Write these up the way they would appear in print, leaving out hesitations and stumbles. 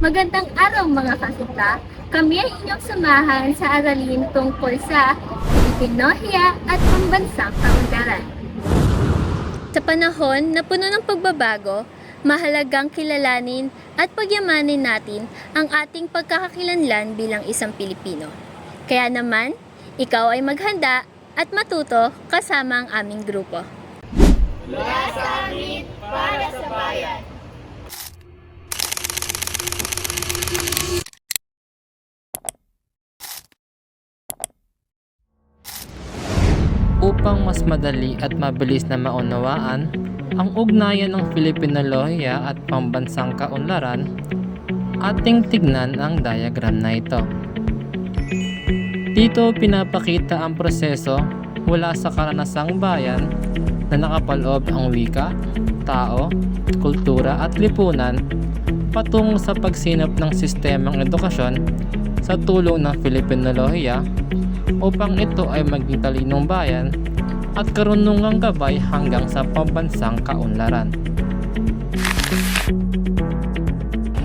Magandang araw mga kasinta. Kami ay inyong samahan sa aralin tungkol sa Pilipinohiya at pambansang kaunlaran. Sa panahon na puno ng pagbabago, mahalagang kilalanin at pagyamanin natin ang ating pagkakakilanlan bilang isang Pilipino. Kaya naman, ikaw ay maghanda at matuto kasama ang aming grupo. Mula sa amin, para sa bayan. Upang mas madali at mabilis na maunawaan ang ugnayan ng Filipinalohiya at pambansang kaunlaran, ating tignan ang diagram na ito. Dito pinapakita ang proseso mula sa karanasang bayan na nakapaloob ang wika, tao, kultura at lipunan patungo sa pagsinop ng sistemang edukasyon sa tulong ng Filipinalohiya upang ito ay maging talinong bayan at karunungang gabay hanggang sa pambansang kaunlaran.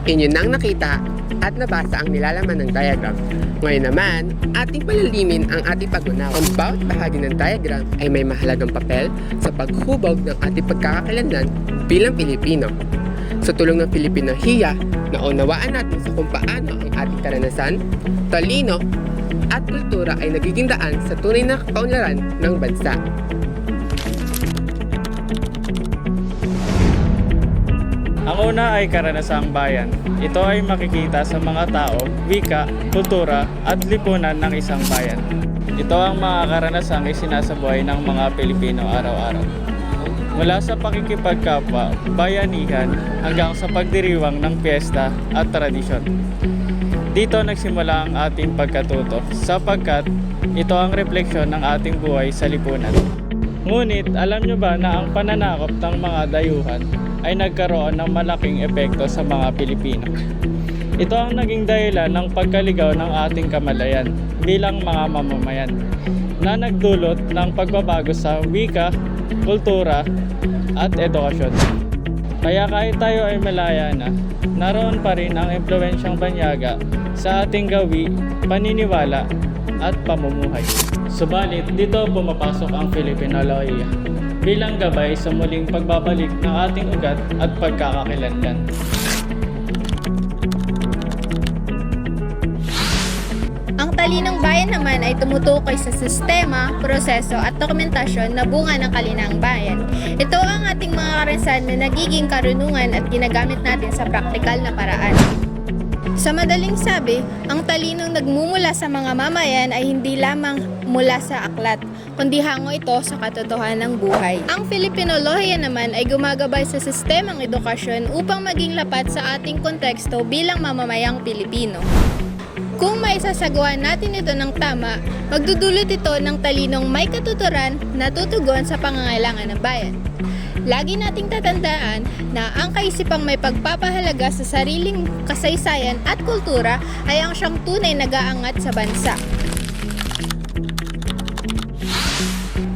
Inyo nang nakita at nabasa ang nilalaman ng diagram. Ngayon naman, ating palalimin ang ating pag-unawa. Ang bawat bahagi ng diagram ay may mahalagang papel sa paghubog ng ating pagkakakilanlan bilang Pilipino. Sa tulong ng Filipinohiya, naunawaan natin sa kung paano ang ating karanasan, talino, at kultura ay nagiging daan sa tunay na kaunlaran ng bansa. Ang una ay karanasang bayan. Ito ay makikita sa mga tao, wika, kultura at lipunan ng isang bayan. Ito ang mga karanasang isinasabuhay ng mga Pilipino araw-araw. Mula sa pakikipagkapwa, bayanihan hanggang sa pagdiriwang ng piyesta at tradisyon. Dito nagsimula ang ating pagkatuto sapagkat ito ang refleksyon ng ating buhay sa lipunan. Ngunit alam nyo ba na ang pananakop ng mga dayuhan ay nagkaroon ng malaking epekto sa mga Pilipino? Ito ang naging dahilan ng pagkaligaw ng ating kamalayan bilang mga mamamayan na nagdulot ng pagbabago sa wika, kultura at edukasyon. Kaya kahit tayo ay malaya na, naroon pa rin ang impluwensyang banyaga sa ating gawi, paniniwala at pamumuhay. Subalit dito pumapasok ang Filipinalohiya bilang gabay sa muling pagbabalik ng ating ugat at pagkakakilanlan. Ang talinong bayan naman ay tumutukoy sa sistema, proseso at dokumentasyon na bunga ng kalinang bayan. Ito ang ating mga karanasan na nagiging karunungan at ginagamit natin sa praktikal na paraan. Sa madaling sabi, ang talinong nagmumula sa mga mamayan ay hindi lamang mula sa aklat, kundi hango ito sa katotohanan ng buhay. Ang Filipinalohiya naman ay gumagabay sa sistemang edukasyon upang maging lapat sa ating konteksto bilang mamamayang Pilipino. Kung maisasagawa natin ito ng tama, magdudulot ito ng talinong may katuturan na tutugon sa pangangailangan ng bayan. Lagi nating tatandaan na ang kaisipang may pagpapahalaga sa sariling kasaysayan at kultura ay ang siyang tunay nag-aangat sa bansa.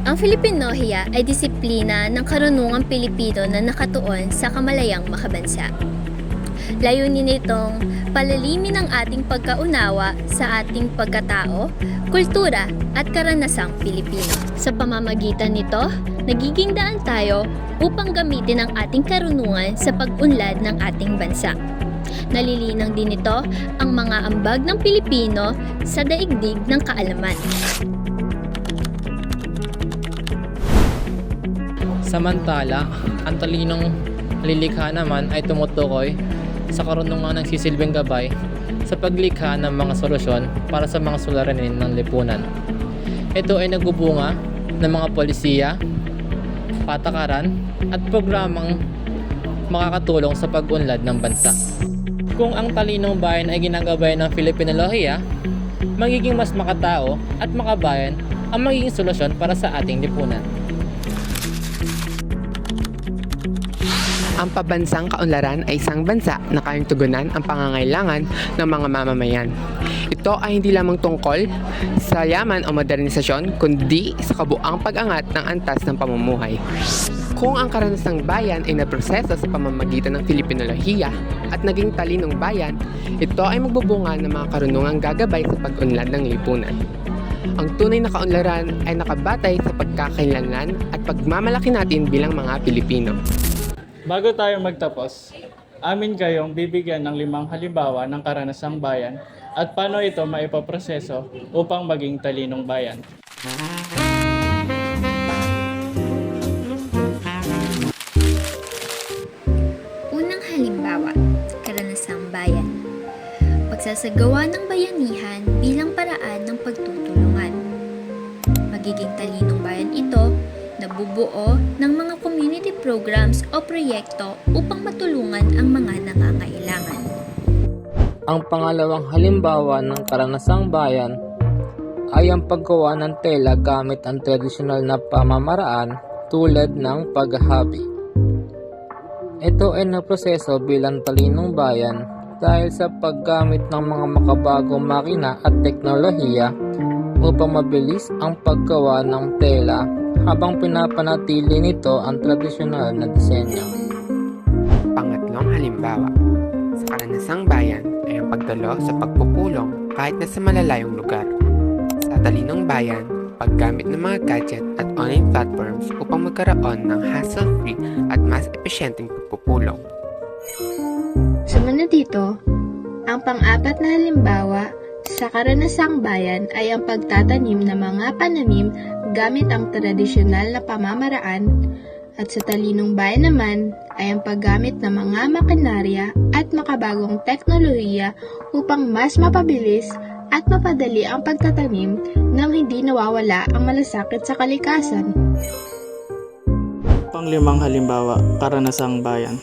Ang Filipinohiya ay disiplina ng karunungang Pilipino na nakatuon sa kamalayang makabansa. Layunin nitong palalimin ang ating pagkaunawa sa ating pagkatao, kultura at karanasang Pilipino. Sa pamamagitan nito, nagiging daan tayo upang gamitin ang ating karunungan sa pag-unlad ng ating bansa. Nalilinang din ito ang mga ambag ng Pilipino sa daigdig ng kaalaman. Samantala, ang talinong lilikha naman ay tumutukoy sa karunungan ng sisilbing gabay sa paglikha ng mga solusyon para sa mga suliranin ng lipunan. Ito ay nagbubunga ng mga polisiya, patakaran at programang makakatulong sa pag-unlad ng bansa. Kung ang talinong bayan ay ginagabay ng Filipinalohiya, magiging mas makatao at makabayan ang magiging solusyon para sa ating lipunan. Ang pambansang kaunlaran ay isang bansa na kayang tugunan ang pangangailangan ng mga mamamayan. Ito ay hindi lamang tungkol sa yaman o modernisasyon, kundi sa kabuang pag-angat ng antas ng pamumuhay. Kung ang karanasang bayan ay naproseso sa pamamagitan ng Filipinolohiya at naging talinong bayan, ito ay magbubunga ng mga karunungang gagabay sa pag-unlad ng lipunan. Ang tunay na kaunlaran ay nakabatay sa pagkakakilanlan at pagmamalaki natin bilang mga Pilipino. Bago tayo magtapos, amin kayong bibigyan ng 5 halimbawa ng karanasang bayan at paano ito maipaproseso upang maging talinong bayan. Unang halimbawa, karanasang bayan. Pagsasagawa ng bayanihan bilang paraan ng pagtutulungan. Magiging talinong bayan ito na bubuo ng mga community programs o proyekto upang matulungan ang mga nangangailangan. Ang pangalawang halimbawa ng karanasang bayan ay ang paggawa ng tela gamit ang tradisyonal na pamamaraan tulad ng paghahabi. Ito ay naproseso bilang talinong bayan dahil sa paggamit ng mga makabagong makina at teknolohiya upang mabilis ang paggawa ng tela habang pinapanatili nito ang tradisyonal na disenyo. Pangatlong halimbawa, sa karanasang bayan ay ang pagdalo sa pagpupulong kahit na sa malalayong lugar. Sa talinong bayan, paggamit ng mga gadget at online platforms upang magkaroon ng hassle-free at mas epesyenteng pagpupulong. Sumunod dito, ang pang-apat na halimbawa sa karanasang bayan ay ang pagtatanim ng mga pananim gamit ang tradisyonal na pamamaraan at sa talinong bayan naman ay ang paggamit ng mga makinarya at makabagong teknolohiya upang mas mapabilis at mapadali ang pagtatanim nang hindi nawawala ang malasakit sa kalikasan. Pang-5 halimbawa, karanasang bayan.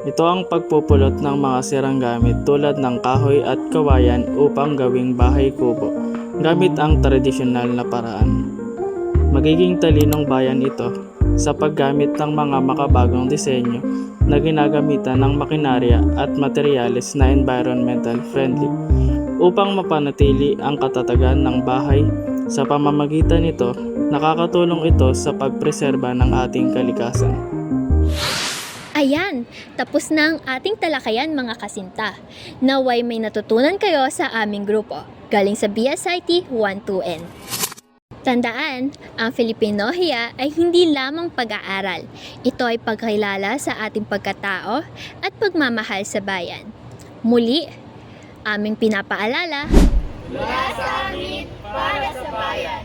Ito ang pagpupulot ng mga sirang gamit tulad ng kahoy at kawayan upang gawing bahay kubo gamit ang tradisyonal na paraan. Magiging talinong bayan ito sa paggamit ng mga makabagong disenyo na ginagamitan ng makinarya at materyales na environmental friendly upang mapanatili ang katatagan ng bahay. Sa pamamagitan nito, nakakatulong ito sa pagpreserba ng ating kalikasan. Ayan, tapos na ang ating talakayan mga kasinta. Naway may natutunan kayo sa aming grupo, galing sa BSIT 1-2N. Tandaan, ang Filipinohiya ay hindi lamang pag-aaral. Ito ay pagkilala sa ating pagkatao at pagmamahal sa bayan. Muli, aming pinapaalala, mula sa amin para sa bayan.